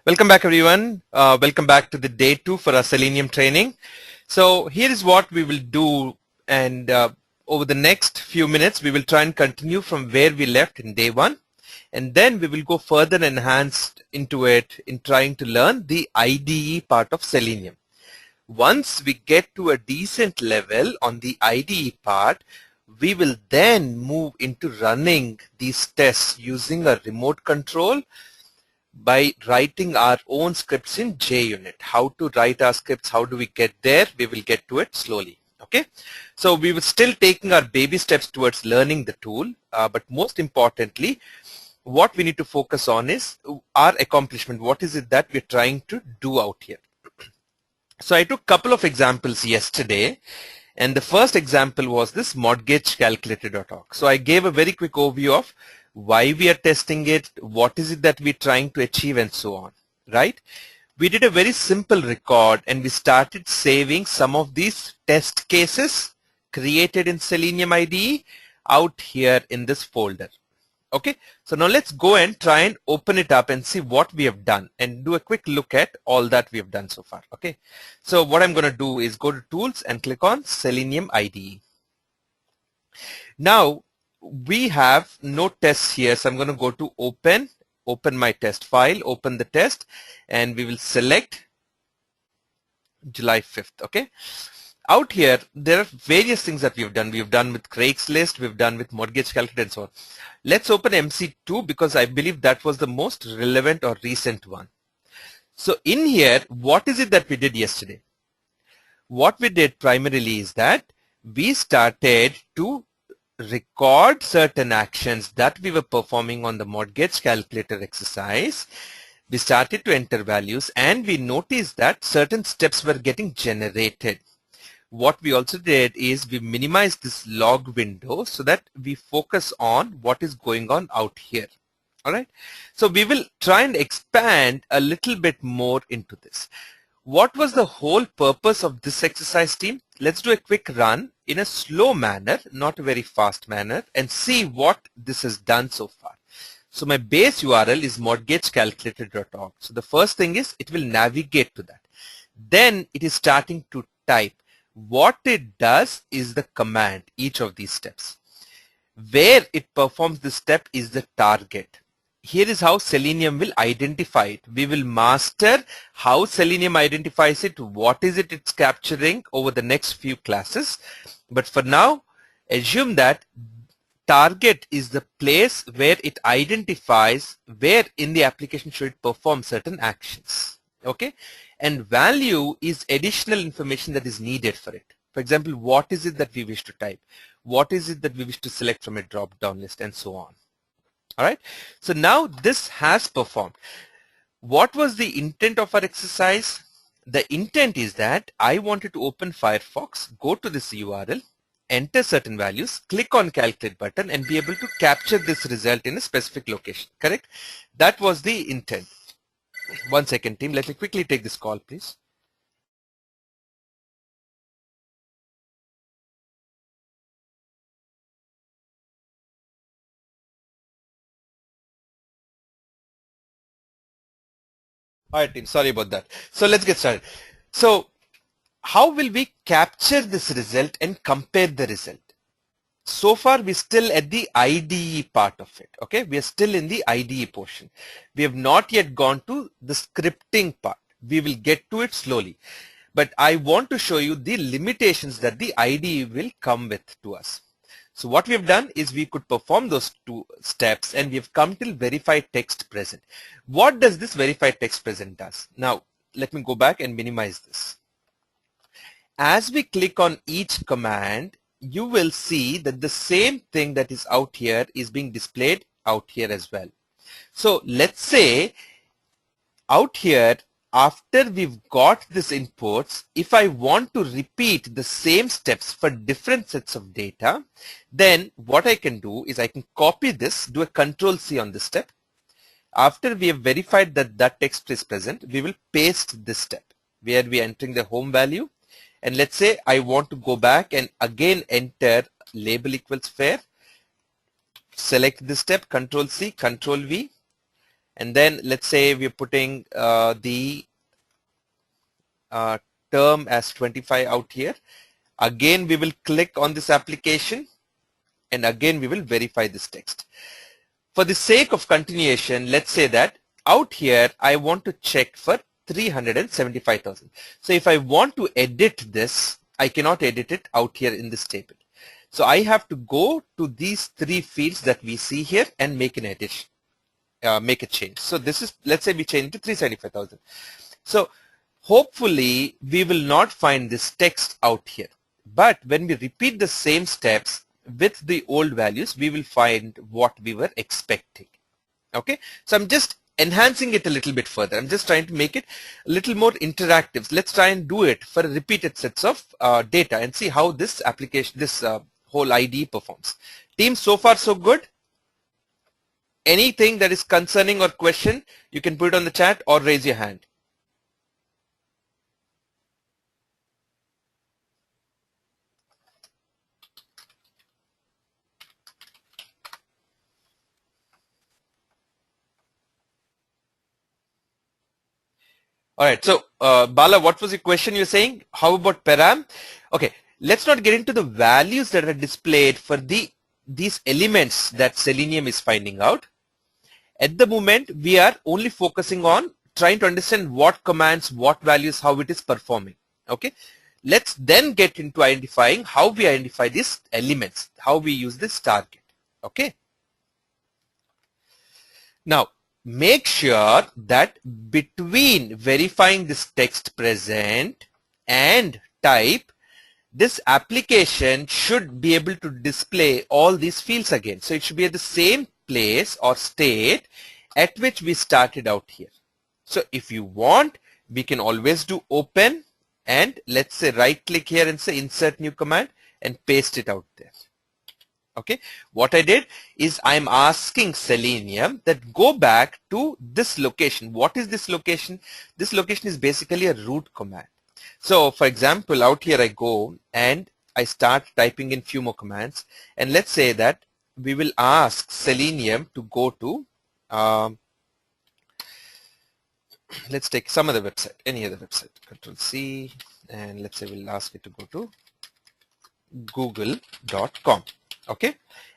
Welcome back, everyone. Welcome back to the day 2 for our Selenium training. So here is what we will do, and over the next few minutes we will try and continue from where we left in day 1, and then we will go further enhanced into it in trying to learn the IDE part of Selenium. Once we get to a decent level on the IDE part, we will then move into running these tests using a remote control by writing our own scripts in JUnit. How to write our scripts, how do we get there? We will get to it slowly. Okay, so we will still taking our baby steps towards learning the tool, but most importantly, what we need to focus on is our accomplishment. What is it that we're trying to do out here? So I took a couple of examples yesterday, and the first example was this mortgage calculator.org. So I gave a very quick overview of why we are testing it, what is it that we're trying to achieve, and so on, right? We did a very simple record, and we started saving some of these test cases created in Selenium IDE out here in this folder. Okay, so now let's go and try and open it up and see what we have done and do a quick look at all that we have done so far. Okay, so what I'm going to do is go to Tools and click on Selenium IDE. Now, we have no tests here, so I'm going to go to open my test file, open the test, and we will select July 5th. Okay, out here there are various things that we've done. We've done with Craigslist, we've done with mortgage calculator, and so on. Let's open MC2 because I believe that was the most relevant or recent one. So in here, what is it that we did yesterday? What we did primarily is that we started to record certain actions that we were performing on the mortgage calculator exercise. We started to enter values, and we noticed that certain steps were getting generated. What we also did is we minimized this log window so that we focus on what is going on out here. All right. So we will try and expand a little bit more into this. What was the whole purpose of this exercise, team? Let's do a quick run in a slow manner, not a very fast manner, and see what this has done so far. So my base URL is mortgagecalculator.org. So the first thing is it will navigate to that. Then it is starting to type. What it does is the command, each of these steps. Where it performs this step is the target. Here is how Selenium will identify it. We will master how Selenium identifies it, what is it it's capturing over the next few classes. But for now, assume that target is the place where it identifies where in the application should it perform certain actions. Okay, and value is additional information that is needed for it. For example, what is it that we wish to type? What is it that we wish to select from a drop-down list, and so on. All right, so now this has performed. What was the intent of our exercise? The intent is that I wanted to open Firefox, go to this URL, enter certain values, click on calculate button, and be able to capture this result in a specific location. Correct? That was the intent. One second, team. Let me quickly take this call, please. All right, team. Sorry about that. So let's get started. So how will we capture this result and compare the result? So far, we're still at the IDE part of it. Okay, we are still in the IDE portion. We have not yet gone to the scripting part. We will get to it slowly. But I want to show you the limitations that the IDE will come with to us. So what we have done is we could perform those two steps, and we have come till verify text present. What does this verify text present does? Now, let me go back and minimize this. As we click on each command, you will see that the same thing that is out here is being displayed out here as well. So let's say out here, after we've got this inputs, if I want to repeat the same steps for different sets of data, then what I can do is I can copy this, do a Control-C on this step. After we have verified that that text is present, we will paste this step where we are entering the home value. And let's say I want to go back and again enter label equals fair. Select this step, Control-C, Control-V. and then let's say we're putting the term as 25 out here. Again, we will click on this application, and again we will verify this text. For the sake of continuation, let's say that out here I want to check for 375,000. So if I want to edit this, I cannot edit it out here in this table. So I have to go to these three fields that we see here and make an addition, make a change. So this is, let's say we change to 375,000. So hopefully we will not find this text out here. But when we repeat the same steps with the old values, we will find what we were expecting. Okay, so I'm just enhancing it a little bit further. I'm just trying to make it a little more interactive. So let's try and do it for repeated sets of data and see how this application, this whole IDE performs. Team, so far so good? Anything that is concerning or question, you can put it on the chat or raise your hand. All right, so Bala, what was the question you're saying? How about param? Okay, let's not get into the values that are displayed for these elements that Selenium is finding out. At the moment, we are only focusing on trying to understand what commands, what values, how it is performing. Okay, let's then get into identifying how we identify these elements, how we use this target. Okay. Now, make sure that between verifying this text present and type, this application should be able to display all these fields again. So it should be at the same place or state at which we started out here. So if you want, we can always do open and let's say right click here and say insert new command and paste it out there. Okay, what I did is I'm asking Selenium that go back to this location. What is this location? This location is basically a root command. So for example, out here I go and I start typing in few more commands, and let's say that we will ask Selenium to go to let's take some other website, any other website, Control C, and let's say we'll ask it to go to google.com. Okay,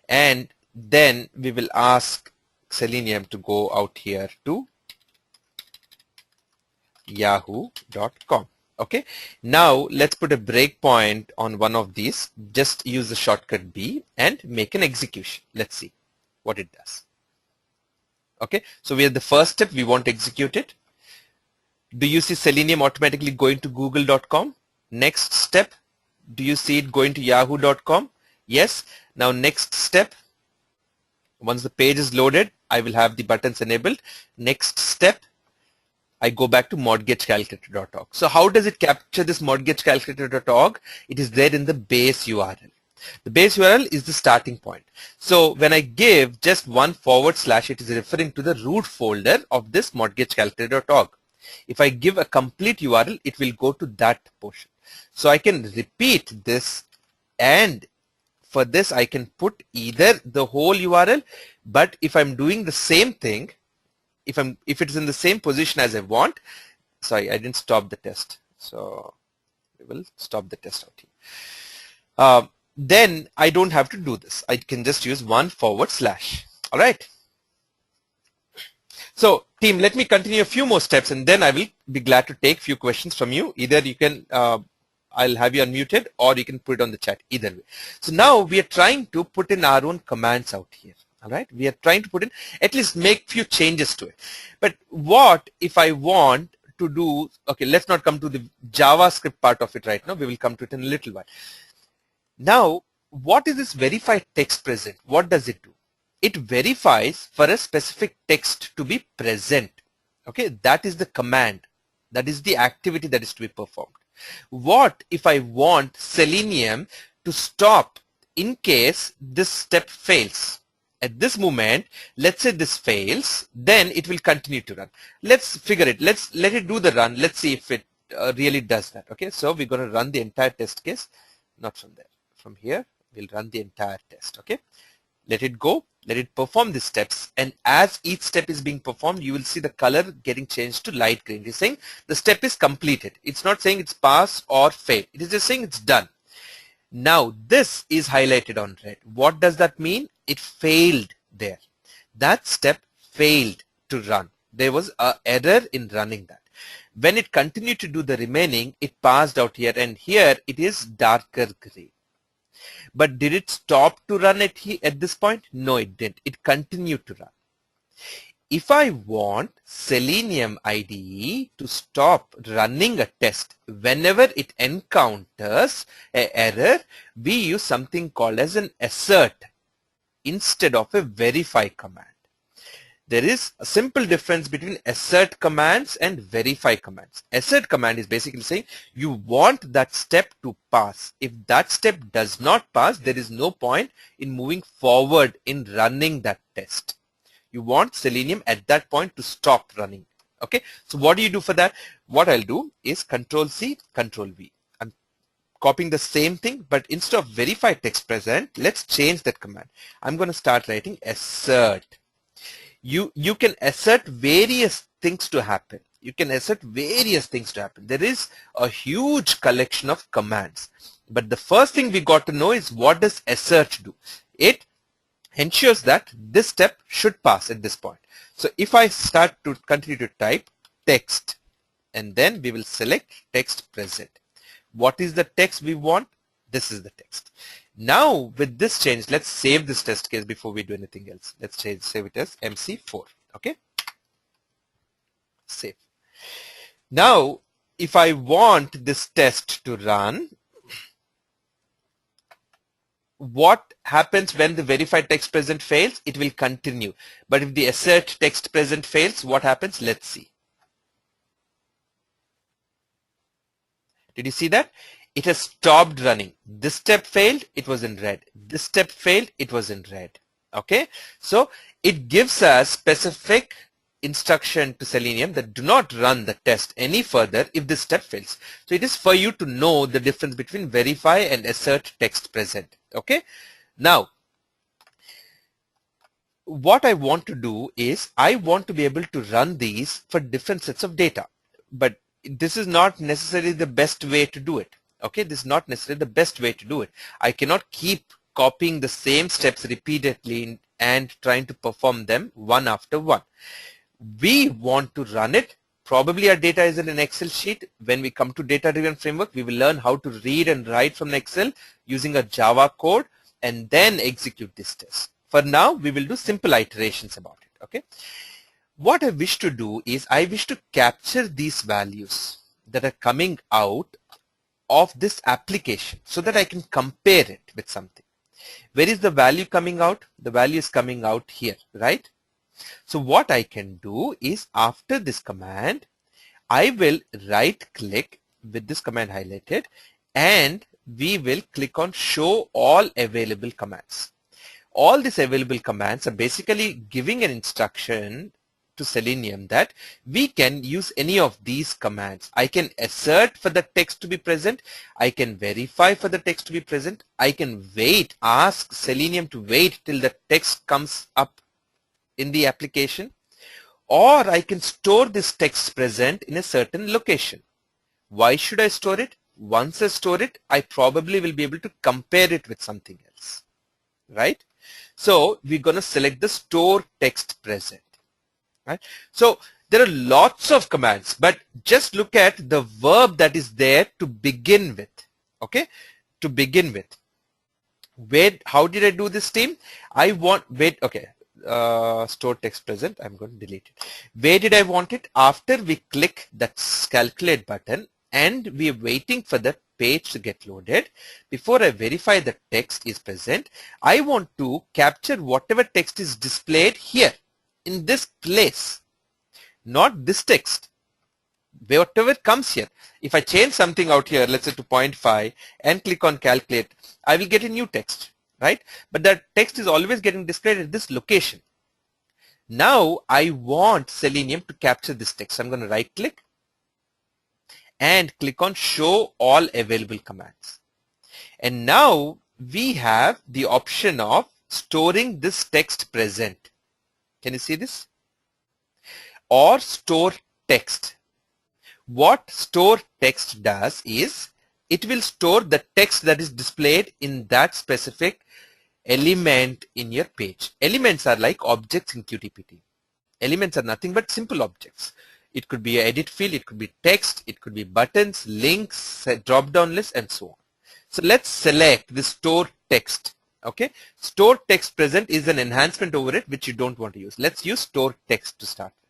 and then we will ask Selenium to go out here to yahoo.com. Okay, now let's put a breakpoint on one of these. Just use the shortcut B and make an execution. Let's see what it does. Okay, so we are the first step, we want to execute it. Do you see Selenium automatically going to google.com? Next step, do you see it going to yahoo.com? Yes. Now next step, once the page is loaded, I will have the buttons enabled. Next step, I go back to mortgagecalculator.org. So how does it capture this mortgagecalculator.org? It is there in the base URL. The base URL is the starting point. So when I give just one /, it is referring to the root folder of this mortgagecalculator.org. If I give a complete URL, it will go to that portion. So I can repeat this, and for this I can put either the whole URL, but if I'm doing the same thing, if it is in the same position as I want, sorry, I didn't stop the test. So we will stop the test out here. Then I don't have to do this. I can just use one /. All right. So team, let me continue a few more steps and then I will be glad to take few questions from you. Either you can, I'll have you unmuted or you can put it on the chat, either way. So now we are trying to put in our own commands out here. All right. We are trying to put in, at least make few changes to it. But what if I want to do, okay, let's not come to the JavaScript part of it right now. We will come to it in a little while. Now, what is this verify text present? What does it do? It verifies for a specific text to be present. Okay, that is the command. That is the activity that is to be performed. What if I want Selenium to stop in case this step fails? At this moment, let's say this fails, then it will continue to run. Let's figure it. Let it do the run. Let's see if it really does that. Okay, so we're going to run the entire test case. Not from there. From here, we'll run the entire test. Okay, let it go. Let it perform these steps, and as each step is being performed, you will see the color getting changed to light green. It is saying the step is completed. It's not saying it's pass or fail. It is just saying it's done. Now this is highlighted on red. What does that mean? It failed there. That step failed to run. There was an error in running that. When it continued to do the remaining, it passed out here, and here it is darker gray. But did it stop to run at this point? No, it didn't. It continued to run. If I want Selenium IDE to stop running a test whenever it encounters an error, we use something called as an assert instead of a verify command. There is a simple difference between assert commands and verify commands. Assert command is basically saying you want that step to pass. If that step does not pass, there is no point in moving forward in running that test. You want Selenium at that point to stop running. Okay, so what do you do for that? What I'll do is Control C, Control V. I'm copying the same thing, but instead of verify text present, let's change that command. I'm going to start writing assert. You can assert various things to happen. You can assert various things to happen. There is a huge collection of commands. But the first thing we got to know is what does assert do? It ensures that this step should pass at this point. So if I start to continue to type text, and then we will select text present. What is the text we want? This is the text. Now with this change, let's save this test case before we do anything else. Let's save it as MC4. Okay. Save. Now if I want this test to run, what happens when the verify text present fails? It will continue. But if the assert text present fails, what happens? Let's see. Did you see that? It has stopped running. This step failed, it was in red. This step failed, it was in red. Okay, so it gives us specific instruction to Selenium that do not run the test any further if this step fails. So it is for you to know the difference between verify and assert text present. Okay, now what I want to do is I want to be able to run these for different sets of data, but this is not necessarily the best way to do it. Okay, this is not necessarily the best way to do it. I cannot keep copying the same steps repeatedly and trying to perform them one after one. We want to run it. Probably our data is in an Excel sheet. When we come to data-driven framework, we will learn how to read and write from Excel using a Java code and then execute this test. For now, we will do simple iterations about it. Okay. What I wish to do is I wish to capture these values that are coming out of this application so that I can compare it with something. Where is the value coming out? The value is coming out here, right? So what I can do is after this command, I will right click with this command highlighted and we will click on show all available commands. All these available commands are basically giving an instruction to Selenium that we can use any of these commands. I can assert for the text to be present. I can verify for the text to be present. I can wait, ask Selenium to wait till the text comes up in the application, or I can store this text present in a certain location. Why should I store it? Once I store it, I probably will be able to compare it with something else, right? So we're going to select the store text present. Right? So there are lots of commands, but just look at the verb that is there to begin with. Okay, to begin with. Wait, how did I do this, team? I want wait. Okay, store text present. I'm going to delete it. Where did I want it? After we click that calculate button and we are waiting for the page to get loaded. Before I verify the text is present, I want to capture whatever text is displayed here. In this place, not this text, whatever comes here. If I change something out here, let's say to 0.5 and click on calculate, I will get a new text, right? But that text is always getting displayed at this location. Now I want Selenium to capture this text. I'm going to right click and click on show all available commands. And now we have the option of storing this text present. Can you see this? Or store text. What store text does is it will store the text that is displayed in that specific element in your page. Elements are like objects in QTPT. Elements are nothing but simple objects. It could be an edit field, it could be text, it could be buttons, links, a drop-down list, and so on. So let's select the store text. Okay, store text present is an enhancement over it which you don't want to use. Let's use store text to start with.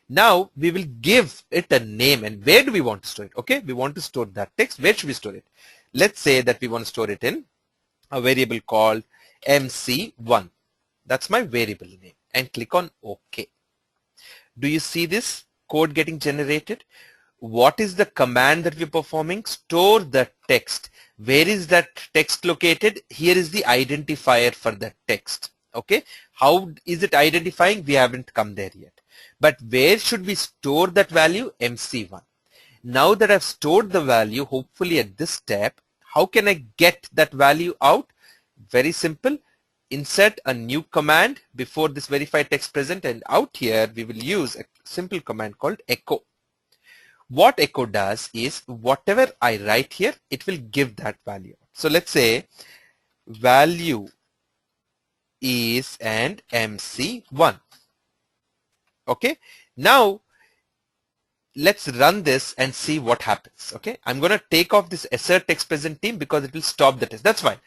Now we will give it a name, and where do we want to store it? Okay, we want to store that text. Where should we store it? Let's say that we want to store it in a variable called MC1. That's my variable name, and click on OK. Do you see this code getting generated? What is the command that we're performing? Store the text. Where is that text located? Here is the identifier for the text. Okay, how is it identifying? We haven't come there yet. But where should we store that value? MC1. Now that I've stored the value, hopefully at this step, how can I get that value out? Very simple. Insert a new command before this verify text present, and out here we will use a simple command called echo. What echo does is whatever I write here, it will give that value. So let's say value is and MC1. Okay, now let's run this and see what happens. Okay, I'm going to take off this assert text present team because it will stop the test. That's fine.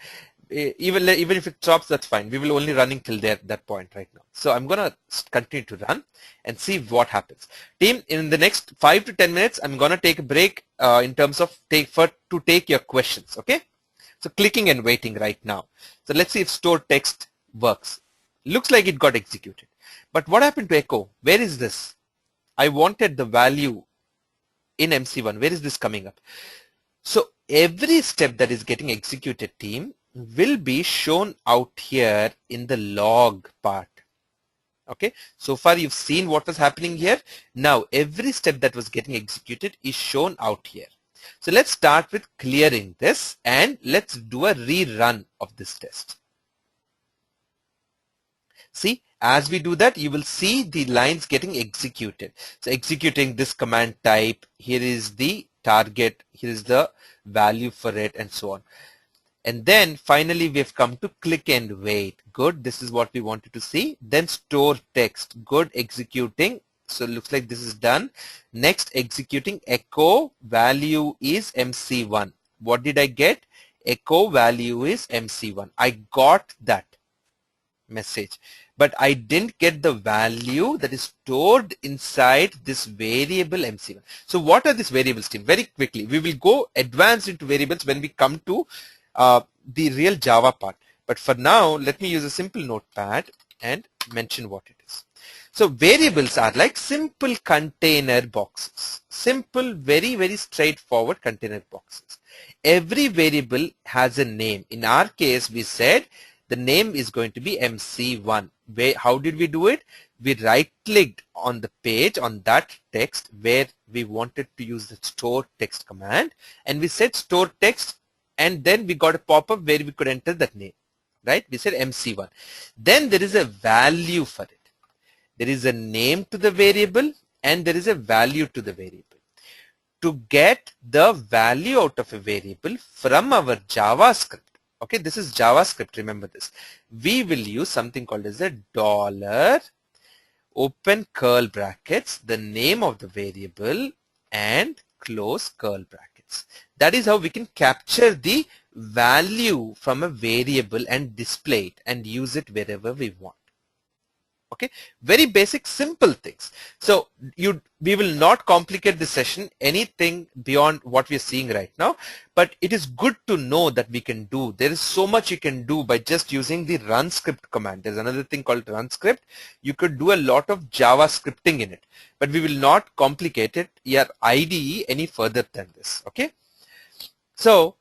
Even if it stops, that's fine. We will only running till that point right now. So I'm going to continue to run and see what happens. Team, in the next 5 to 10 minutes, I'm going to take a break in terms of to take your questions. Okay, so clicking and waiting right now. So let's see if store text works. Looks like it got executed. But what happened to echo? Where is this? I wanted the value in MC1. Where is this coming up? So every step that is getting executed, team, will be shown out here in the log part. Okay, so far you've seen what was happening here. Now every step that was getting executed is shown out here. So let's start with clearing this and let's do a rerun of this test. See, as we do that, you will see the lines getting executed. So executing this command type, here is the target, here is the value for it, and so on. And then finally we have come to click and wait. Good, this is what we wanted to see. Then store text. Good, executing. So it looks like this is done. Next, executing echo value is MC1. What did I get? Echo value is MC1. I got that message, but I didn't get the value that is stored inside this variable MC1. So what are these variables, team? Very quickly, we will go advanced into variables when we come to the real Java part. But for now, let me use a simple notepad and mention what it is. So variables are like simple container boxes. Simple, very, very straightforward container boxes. Every variable has a name. In our case, we said the name is going to be MC1. How did we do it? We right-clicked on the page on that text where we wanted to use the store text command, and we said store text, and then we got a pop-up where we could enter that name, right? We said MC1. Then there is a value for it. There is a name to the variable and there is a value to the variable. To get the value out of a variable from our JavaScript, okay, this is JavaScript, remember this. We will use something called as a dollar, open curl brackets, the name of the variable, and close curl brackets. That is how we can capture the value from a variable and display it and use it wherever we want. Okay, very basic, simple things. So we will not complicate the session anything beyond what we are seeing right now, but it is good to know that we can do. There is so much you can do by just using the run script command. There's another thing called run script. You could do a lot of Java scripting in it, but we will not complicate it, your IDE, any further than this. Okay, so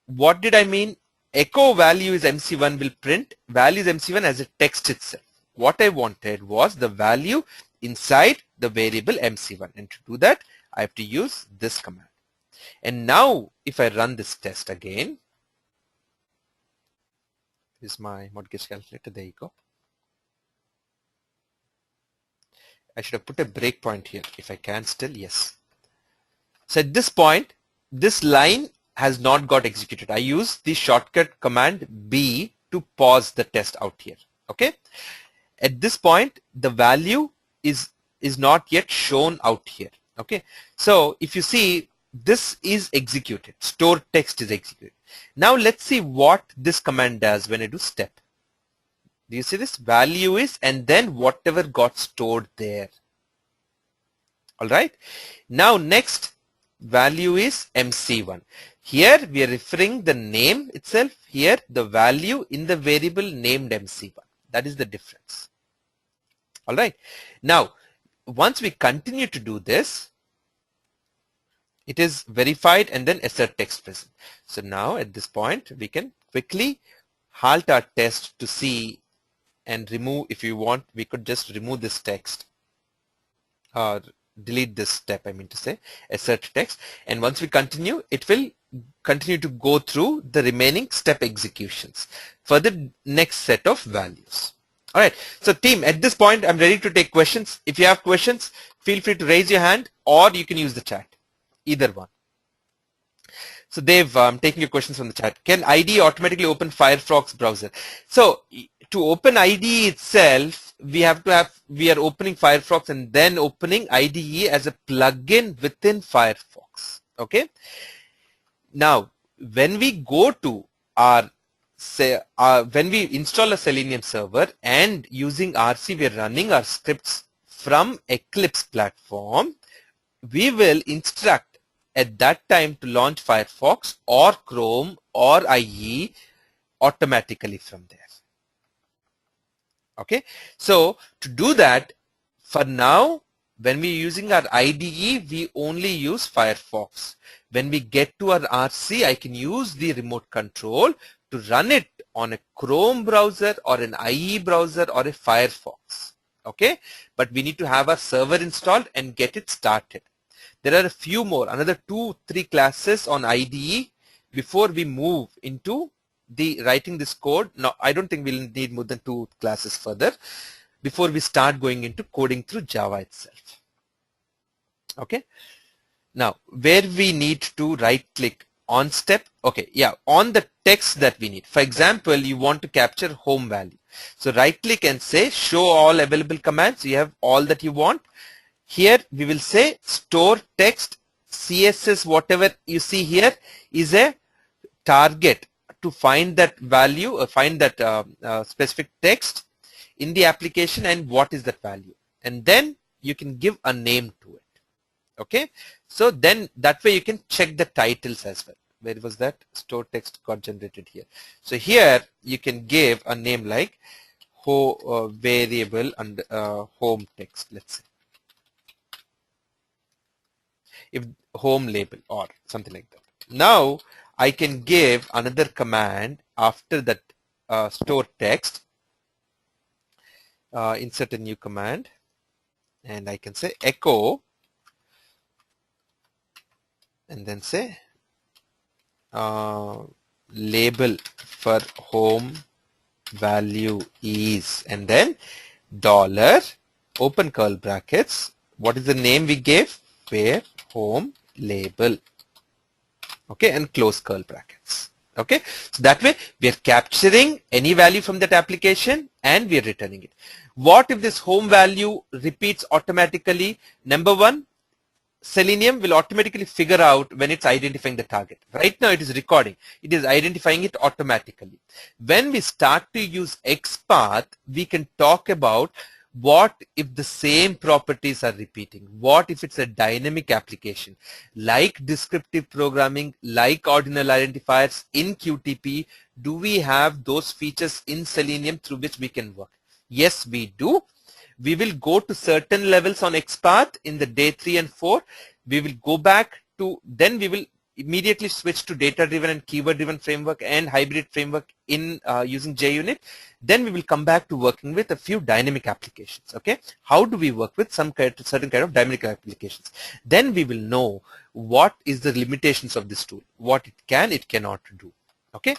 what did I mean? Echo value is MC1 will print value is MC1 as a text itself. What I wanted was the value inside the variable MC1, and to do that I have to use this command. And now if I run this test again, Is my mortgage calculator. There you go. I should have put a breakpoint here if I can still. Yes. So at this point, this line has not got executed. I use the shortcut command B to pause the test out here. Okay. At this point, the value is not yet shown out here. Okay. So if you see, this is executed. Store text is executed. Now let's see what this command does when I do step. Do you see this? Value is, and then whatever got stored there. All right. Now next value is MC1. Here we are referring the name itself. Here the value in the variable named MC1. That is the difference. All right. Now once we continue to do this, it is verified and then assert text present. So now at this point we can quickly halt our test to see and remove. If you want, we could just remove this text or delete this step, I mean to say, assert text, and once we continue, it will continue to go through the remaining step executions for the next set of values. All right, so team, at this point I'm ready to take questions. If you have questions, feel free to raise your hand or you can use the chat, either one. So Dave, I'm taking your questions from the chat. Can IDE automatically open Firefox browser? So to open IDE itself, we are opening Firefox and then opening IDE as a plugin within Firefox. Okay. Now, when we go to when we install a Selenium server and using RC, we are running our scripts from Eclipse platform, we will instruct at that time to launch Firefox or Chrome or IE automatically from there. Okay, so to do that, for now, when we're using our IDE, we only use Firefox. When we get to our RC, I can use the remote control to run it on a Chrome browser or an IE browser or a Firefox. Okay, but we need to have our server installed and get it started. There are a few more, another 2-3 classes on IDE before we move into the writing this code. Now, I don't think we'll need more than 2 classes further before we start going into coding through Java itself. Okay. Now, where we need to right click on step. Okay. Yeah. On the text that we need. For example, you want to capture home value. So right click and say show all available commands. You have all that you want. Here we will say store text CSS, whatever you see here is a target to find that value or find that specific text in the application and what is that value. And then you can give a name to it. Okay. So then that way you can check the titles as well. Where was that? Store text got generated here. So here you can give a name like variable and home text, let's say. If home label or something like that. Now I can give another command after that store text, insert a new command, and I can say echo and then say label for home value is, and then dollar open curl brackets. What is the name we gave? Where home label. Okay, and close curl brackets. Okay, so that way we are capturing any value from that application and we are returning it. What if this home value repeats automatically? Number one, Selenium will automatically figure out when it's identifying the target. Right now it is recording. It is identifying it automatically. When we start to use XPath, we can talk about what if the same properties are repeating? What if it's a dynamic application like descriptive programming, like ordinal identifiers in QTP? Do we have those features in Selenium through which we can work? Yes, we do. We will go to certain levels on XPath in the day 3 and 4. We will go back to, then we will immediately switch to data-driven and keyword-driven framework and hybrid framework in using JUnit. Then we will come back to working with a few dynamic applications. Okay, how do we work with certain kind of dynamic applications? Then we will know what is the limitations of this tool, what it can, it cannot do. Okay,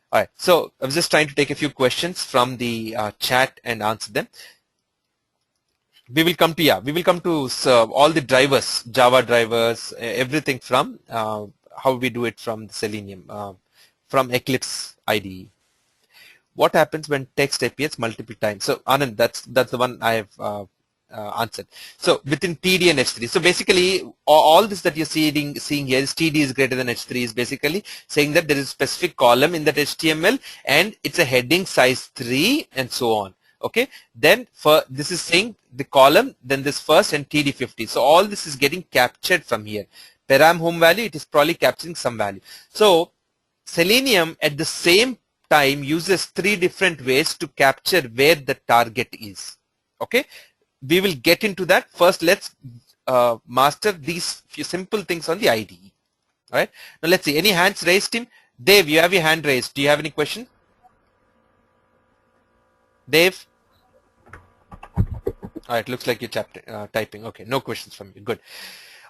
All right, so I was just trying to take a few questions from the chat and answer them. We will come to, all the drivers, Java drivers, everything from how we do it from the Selenium, from Eclipse IDE. What happens when text appears multiple times? So Anand, that's the one I have answered. So within TD and H3. So basically all this that you're seeing here is TD is greater than H3 is basically saying that there is a specific column in that HTML and it's a heading size 3 and so on. Okay, then for this is saying the column, then this first and TD50. So all this is getting captured from here. Param home value, it is probably capturing some value. So Selenium at the same time uses 3 different ways to capture where the target is. Okay, we will get into that. First, let's master these few simple things on the IDE. All right, now let's see. Any hands raised, team? Dave, you have your hand raised. Do you have any question? Dave? All right, looks like you're typing. Okay, no questions from you. Good.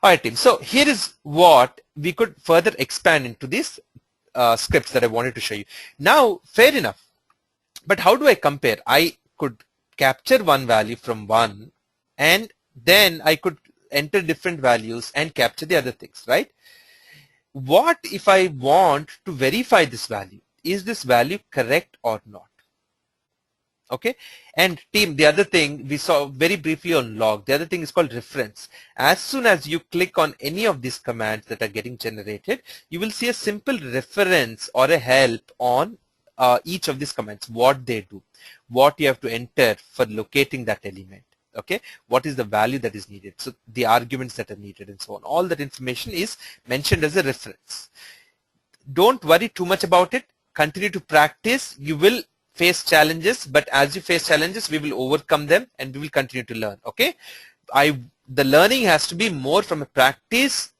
All right, team. So here is what we could further expand into these scripts that I wanted to show you. Now, fair enough. But how do I compare? I could capture one value from one, and then I could enter different values and capture the other things, right? What if I want to verify this value? Is this value correct or not? Okay, and team, the other thing we saw very briefly on log, the other thing is called reference. As soon as you click on any of these commands that are getting generated, you will see a simple reference or a help on each of these commands, what they do, what you have to enter for locating that element. Okay, what is the value that is needed, so the arguments that are needed and so on. All that information is mentioned as a reference. Don't worry too much about it. Continue to practice. You will face challenges, but as you face challenges, we will overcome them and we will continue to learn. Okay, the learning has to be more from a practice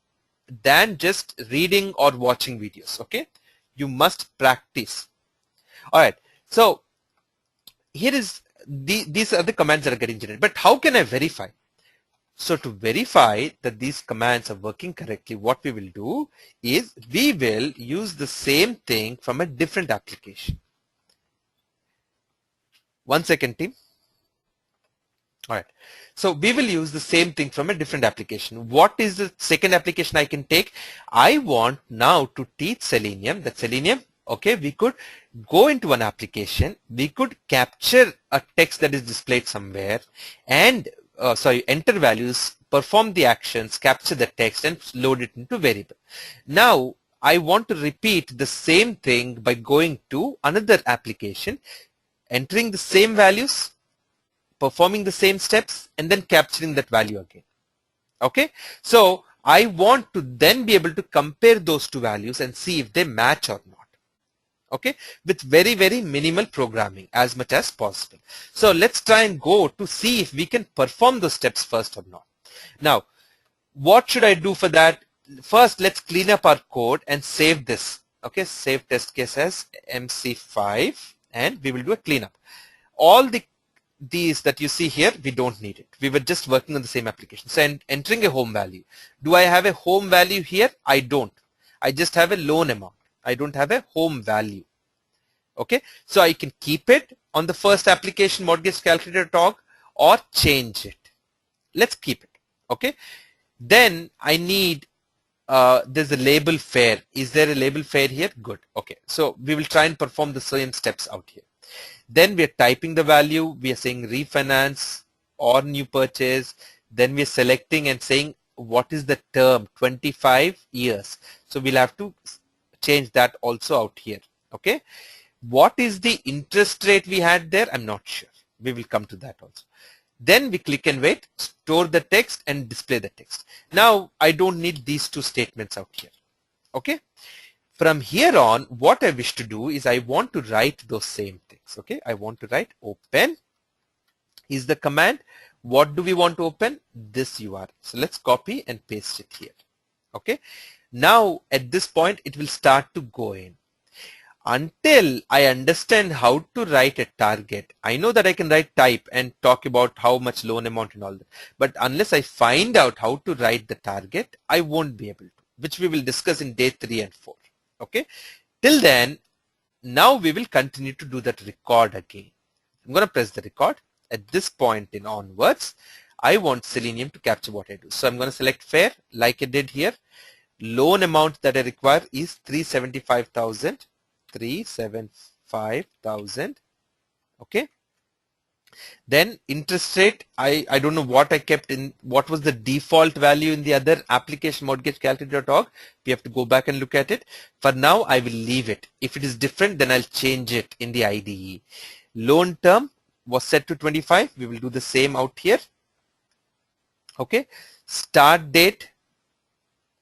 than just reading or watching videos. Okay, you must practice. All right, so here is these are the commands that are getting generated, but how can I verify? So to verify that these commands are working correctly, what we will do is we will use the same thing from a different application. One second, team. All right. So we will use the same thing from a different application. What is the second application I can take? I want now to teach Selenium that Selenium, okay, we could go into an application, we could capture a text that is displayed somewhere and enter values, perform the actions, capture the text and load it into variable. Now I want to repeat the same thing by going to another application, entering the same values, performing the same steps, and then capturing that value again. Okay, so I want to then be able to compare those two values and see if they match or not. Okay, with very, very minimal programming as much as possible. So let's try and go to see if we can perform those steps first or not. Now, what should I do for that? First, let's clean up our code and save this. Okay, save test case as MC5. And we will do a cleanup. All these that you see here, we don't need it. We were just working on the same application. So entering a home value. Do I have a home value here? I don't. I just have a loan amount. I don't have a home value. Okay. So I can keep it on the first application mortgage calculator talk or change it. Let's keep it. Okay. Then I need there's a label fair. Is there a label fair here? Good. Okay. So we will try and perform the same steps out here. Then we are typing the value. We are saying refinance or new purchase. Then we are selecting and saying what is the term, 25 years. So we'll have to change that also out here. Okay. What is the interest rate we had there? I'm not sure. We will come to that also. Then we click and wait, store the text and display the text. Now I don't need these two statements out here. Okay. From here on, what I wish to do is I want to write those same things. Okay. I want to write open is the command. What do we want to open? This URL. So let's copy and paste it here. Okay. Now at this point, it will start to go in. Until I understand how to write a target, I know that I can write type and talk about how much loan amount and all that. But unless I find out how to write the target, I won't be able to, which we will discuss in day 3 and 4. Okay. Till then, Now we will continue to do that record again. I'm going to press the record. At this point in onwards, I want Selenium to capture what I do. So I'm going to select fair like I did here. Loan amount that I require is 375,000. 375,000. Okay. Then interest rate, I don't know what I kept in, what was the default value in the other application mortgagecalculator.org. We have to go back and look at it. For now, I will leave it. If it is different, then I'll change it in the IDE. Loan term was set to 25. We will do the same out here. Okay. Start date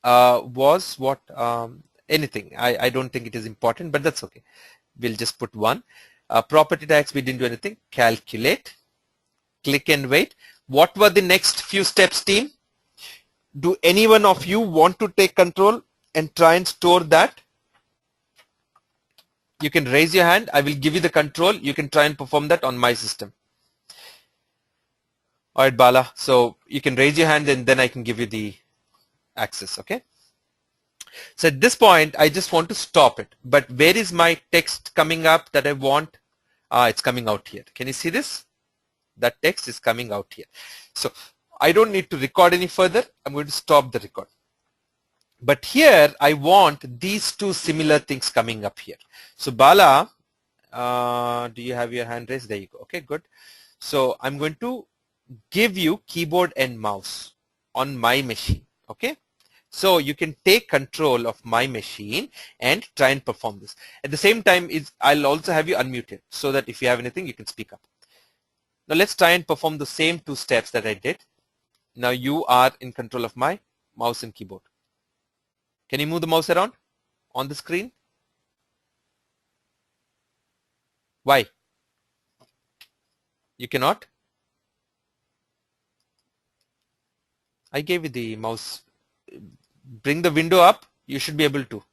was what, anything. I don't think it is important, but that's okay. We'll just put 1. Property tax, we didn't do anything. Calculate. Click and wait. What were the next few steps, team? Do any one of you want to take control and try and store that? You can raise your hand. I will give you the control. You can try and perform that on my system. All right, Bala. So you can raise your hand and then I can give you the access. Okay. So at this point, I just want to stop it. But where is my text coming up that I want? It's coming out here. Can you see this? That text is coming out here. So I don't need to record any further. I'm going to stop the record. But here, I want these two similar things coming up here. So Bala, do you have your hand raised? There you go. Okay, good. So I'm going to give you keyboard and mouse on my machine. Okay. So you can take control of my machine and try and perform this. At the same time, I'll also have you unmuted so that if you have anything, you can speak up. Now let's try and perform the same 2 steps that I did. Now you are in control of my mouse and keyboard. Can you move the mouse around on the screen? Why? You cannot? I gave you the mouse. Bring the window up. You should be able to.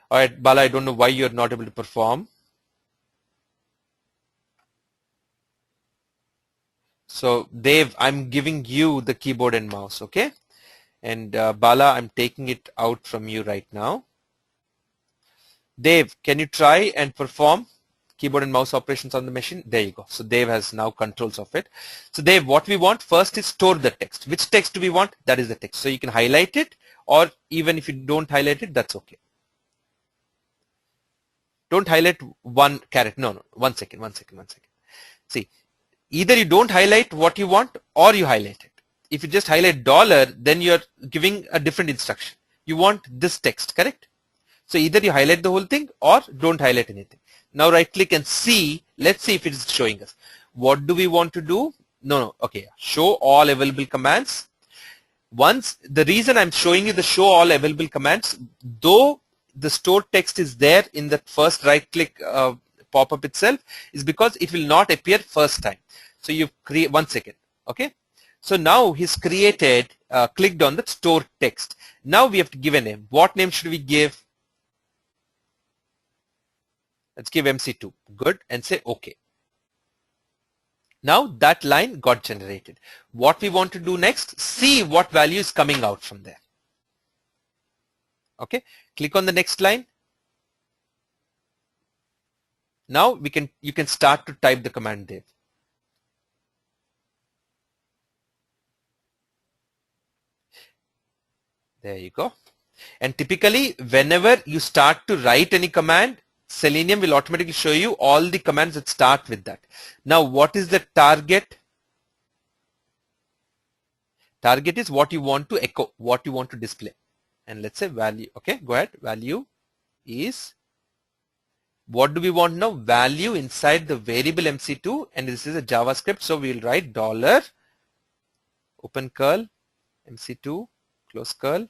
All right, Bala, I don't know why you're not able to perform. So Dev, I'm giving you the keyboard and mouse, okay? And Bala, I'm taking it out from you right now. Dev, can you try and perform keyboard and mouse operations on the machine? There you go. So Dev has now controls of it. So Dev, what we want first is store the text. Which text do we want? That is the text. So you can highlight it, or even if you don't highlight it, that's okay. Don't highlight one caret. No. 1 second. See, either you don't highlight what you want or you highlight it. If you just highlight dollar, then you're giving a different instruction. You want this text, correct? So either you highlight the whole thing or don't highlight anything. Now right click and see. Let's see if it is showing us. What do we want to do? No. Okay. Show all available commands. Once the reason I'm showing you the show all available commands, though the stored text is there in the first right click pop-up itself, is because it will not appear first time. So you create 1 second. Okay. So now he's created, clicked on the store text. Now we have to give a name. What name should we give? Let's give MC2. Good. And say OK. Now that line got generated. What we want to do next, see what value is coming out from there. Okay. Click on the next line. Now you can start to type the command there. There you go. And typically, whenever you start to write any command, Selenium will automatically show you all the commands that start with that. Now, what is the target? Target is what you want to echo, what you want to display. And let's say value. Okay, go ahead. Value is, what do we want now? Value inside the variable MC2, and this is a JavaScript. So we'll write dollar, open curl, MC2, close curl.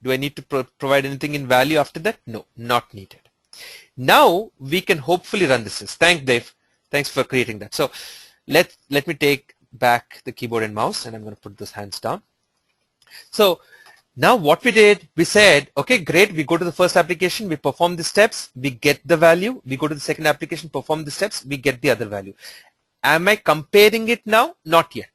Do I need to provide anything in value after that? No, not needed. Now we can hopefully run this. Thanks, Dave. Thanks for creating that. So let me take back the keyboard and mouse, and I'm going to put those hands down. So now what we did, we said, okay, great. We go to the first application, we perform the steps, we get the value. We go to the second application, perform the steps, we get the other value. Am I comparing it now? Not yet.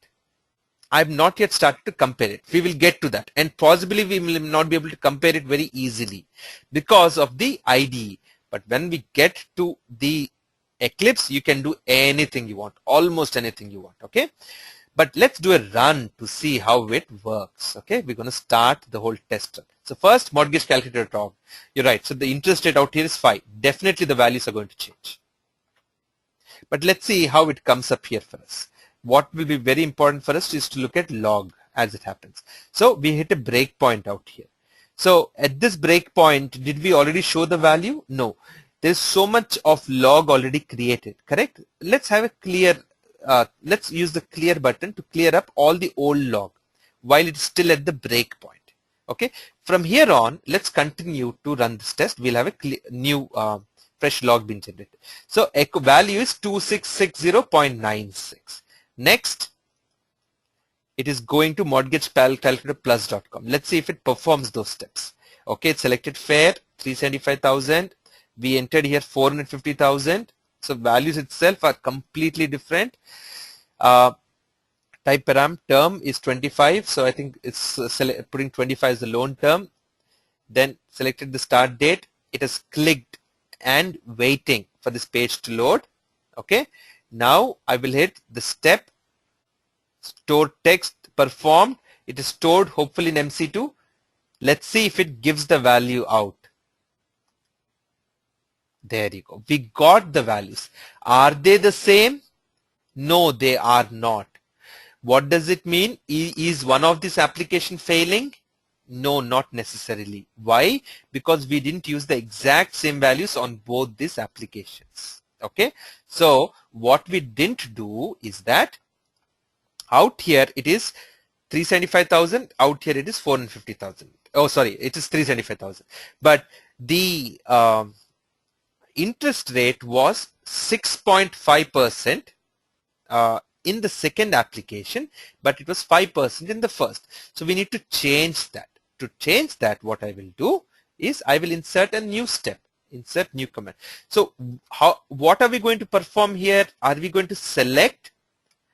I've not yet started to compare it. We will get to that, and possibly we will not be able to compare it very easily because of the IDE. But when we get to the Eclipse, you can do anything you want, almost anything you want. Okay, but let's do a run to see how it works. Okay, we're going to start the whole test run. So first, mortgage calculator talk. You're right. So the interest rate out here is 5. Definitely the values are going to change. But let's see how it comes up here for us. What will be very important for us is to look at log as it happens. So we hit a breakpoint out here. So at this breakpoint, did we already show the value? No. There's so much of log already created, correct? Let's have a clear, let's use the clear button to clear up all the old log while it's still at the breakpoint. Okay. From here on, let's continue to run this test. We'll have a new fresh log being generated. So echo value is 2660.96. Next, it is going to mortgagecalculatorplus.com. Let's see if it performs those steps. Okay, it selected fair, 375,000. We entered here 450,000. So values itself are completely different. Type param term is 25. So I think it's putting 25 as the loan term. Then selected the start date. It has clicked and waiting for this page to load. Okay. Now I will hit the step, store text performed. It is stored hopefully in MC2. Let's see if it gives the value out. There you go. We got the values. Are they the same? No, they are not. What does it mean? Is one of these application failing? No, not necessarily. Why? Because we didn't use the exact same values on both these applications. Okay. So what we didn't do is that out here it is 375,000. Out here it is 450,000. Oh, sorry, it is 375,000. But the interest rate was 6.5% in the second application, but it was 5% in the first. So we need to change that. To change that, what I will do is I will insert a new step, insert new command. So what are we going to perform here? Are we going to select,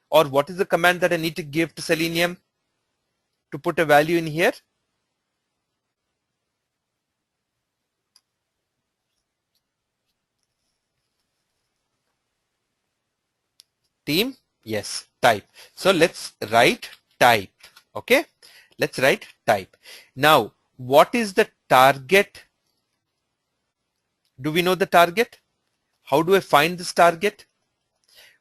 or what is the command that I need to give to Selenium to put a value in here? Team, yes, type. So let's write type. Okay, let's write type. Now, what is the target? Do we know the target? How do I find this target?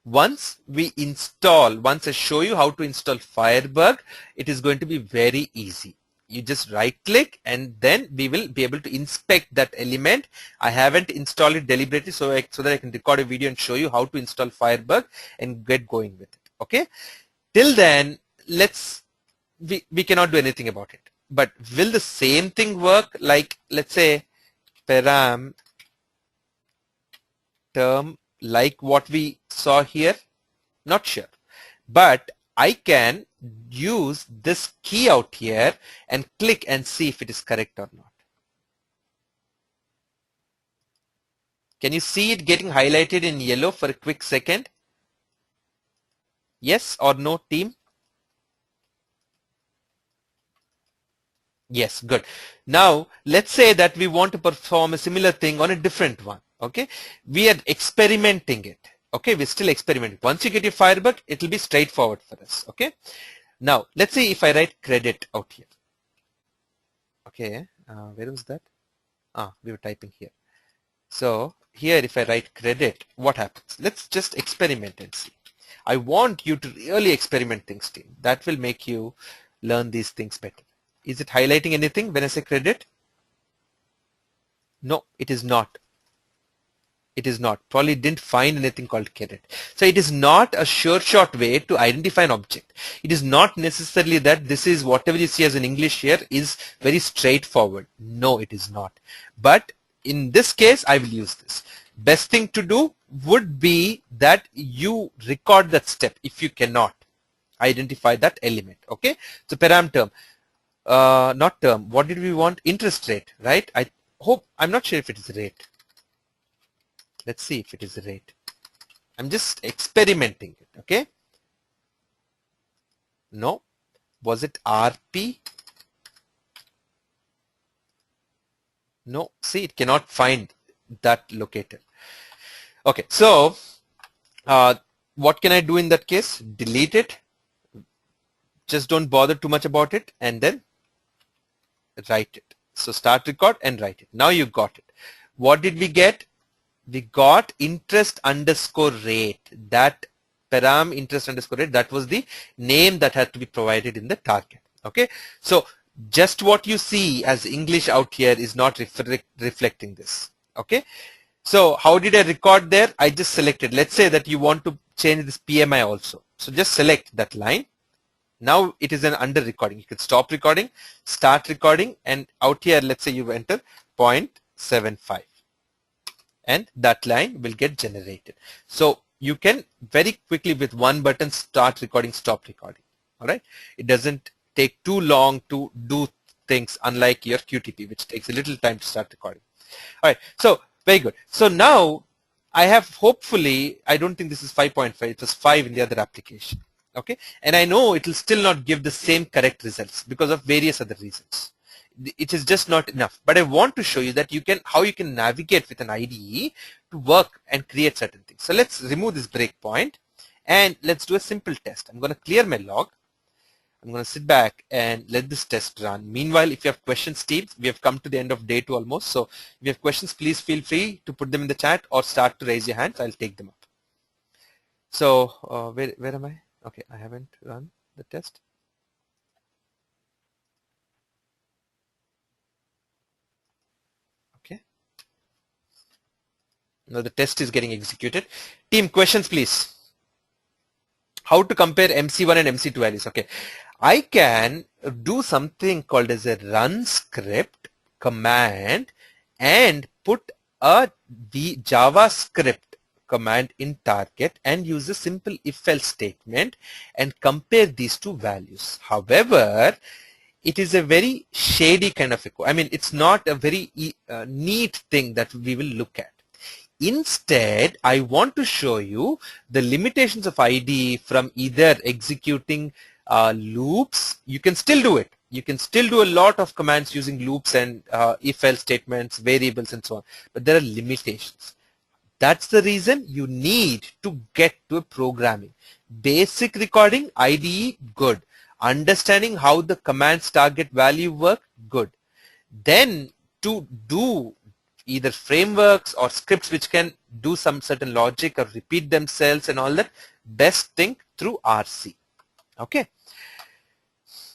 Once we install, once I show you how to install Firebug, it is going to be very easy. You just right click and then we will be able to inspect that element. I haven't installed it deliberately so that I can record a video and show you how to install Firebug and get going with it. Okay. Till then, we cannot do anything about it. But will the same thing work? Like, let's say param term, like what we saw here? Not sure. But I can use this key out here and click and see if it is correct or not. Can you see it getting highlighted in yellow for a quick second? Yes or no, team? Yes, good. Now, let's say that we want to perform a similar thing on a different one. Okay, we are experimenting it. Okay, we're still experimenting. Once you get your Firebug, it will be straightforward for us. Okay, now let's see if I write credit out here. Okay, where was that? We were typing here. So here, if I write credit, what happens? Let's just experiment and see. I want you to really experiment things, team. That will make you learn these things better. Is it highlighting anything when I say credit? No, it is not. It is not. Probably didn't find anything called credit. So it is not a sure shot way to identify an object. It is not necessarily that this is whatever you see as an English here is very straightforward. No, it is not. But in this case, I will use this. Best thing to do would be that you record that step if you cannot identify that element. Okay. So param term, not term. What did we want? Interest rate, right? I'm not sure if it is rate. Let's see if it is a rate. I'm just experimenting it. Okay. No. Was it RP? No. See, it cannot find that locator. Okay, so what can I do in that case? Delete it. Just don't bother too much about it, and then write it. So start record and write it. Now you got it. What did we get? We got interest underscore rate. That param interest underscore rate, that was the name that had to be provided in the target. Okay, so just what you see as English out here is not reflecting this. Okay, so how did I record there? I just selected. Let's say that you want to change this PMI also. So just select that line. Now it is an under recording. You can stop recording, start recording, and out here, let's say you enter 0.75. And that line will get generated. So you can very quickly with one button start recording, stop recording. All right. It doesn't take too long to do things, unlike your QTP, which takes a little time to start recording. All right. So very good. So now I have, hopefully, I don't think this is 5.5. It was 5 in the other application. Okay. And I know it will still not give the same correct results because of various other reasons. It is just not enough. But I want to show you that how you can navigate with an IDE to work and create certain things. So let's remove this breakpoint and let's do a simple test. I'm going to clear my log. I'm going to sit back and let this test run. Meanwhile, if you have questions, team, we have come to the end of day 2 almost. So if you have questions, please feel free to put them in the chat or start to raise your hands. I'll take them up. So where am I? Okay, I haven't run the test. Okay. Now the test is getting executed. Team, questions, please. How to compare MC1 and MC2 values? Okay, I can do something called as a run script command and put a JavaScript command in target and use a simple if-else statement and compare these two values. However, it is a very shady kind of I mean, it's not a very neat thing that we will look at. Instead, I want to show you the limitations of IDE from either executing loops. You can still do it. You can still do a lot of commands using loops and if-else statements, variables, and so on. But there are limitations. That's the reason you need to get to a programming. Basic recording, IDE, good. Understanding how the commands target value work, good. Then to do either frameworks or scripts which can do some certain logic or repeat themselves and all that, best thing through RC. Okay.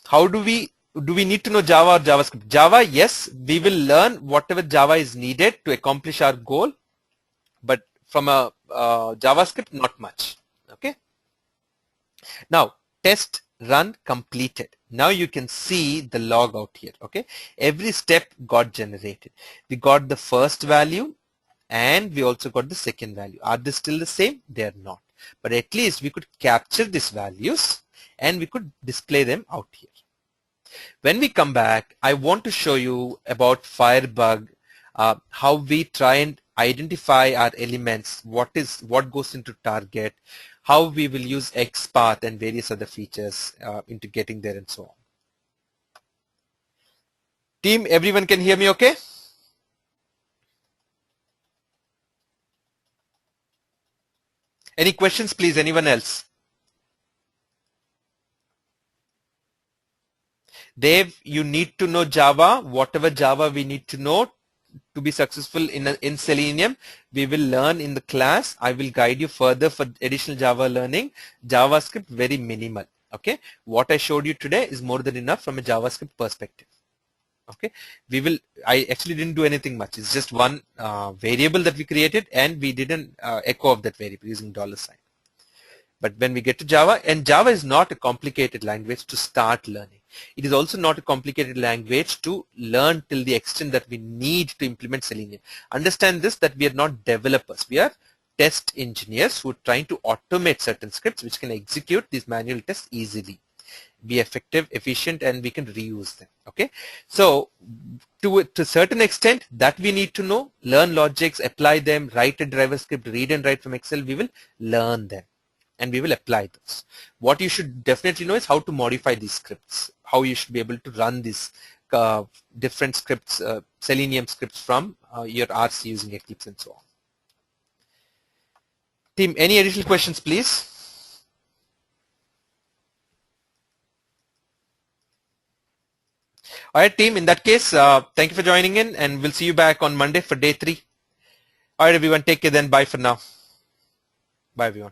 How do we need to know Java or JavaScript? Java, yes, we will learn whatever Java is needed to accomplish our goal. But from a JavaScript, not much. Okay. Now, test run completed. Now you can see the log out here. Okay. Every step got generated. We got the first value and we also got the second value. Are they still the same? They are not. But at least we could capture these values and we could display them out here. When we come back, I want to show you about Firebug, how we try and identify our elements, what goes into target, how we will use XPath and various other features into getting there and so on. Team, everyone can hear me okay? Any questions, please? Anyone else? Dave, you need to know Java, whatever Java we need to know to be successful in Selenium. We will learn in the class. I will guide you further for additional Java learning. JavaScript, very minimal. Okay. What I showed you today is more than enough from a JavaScript perspective. Okay. I actually didn't do anything much. It's just one variable that we created and we didn't echo of that variable using $sign. But when we get to Java, and Java is not a complicated language to start learning. It is also not a complicated language to learn till the extent that we need to implement Selenium. Understand this, that we are not developers. We are test engineers who are trying to automate certain scripts which can execute these manual tests easily, be effective, efficient, and we can reuse them. Okay. So to a certain extent that we need to know, learn logics, apply them, write a driver script, read and write from Excel, we will learn them. and we will apply those. What you should definitely know is how to modify these scripts, how you should be able to run these different scripts, Selenium scripts from your RC using Eclipse and so on. Team, any additional questions, please? All right, team, in that case, thank you for joining in, and we'll see you back on Monday for day 3. All right, everyone, take care then. Bye for now. Bye, everyone.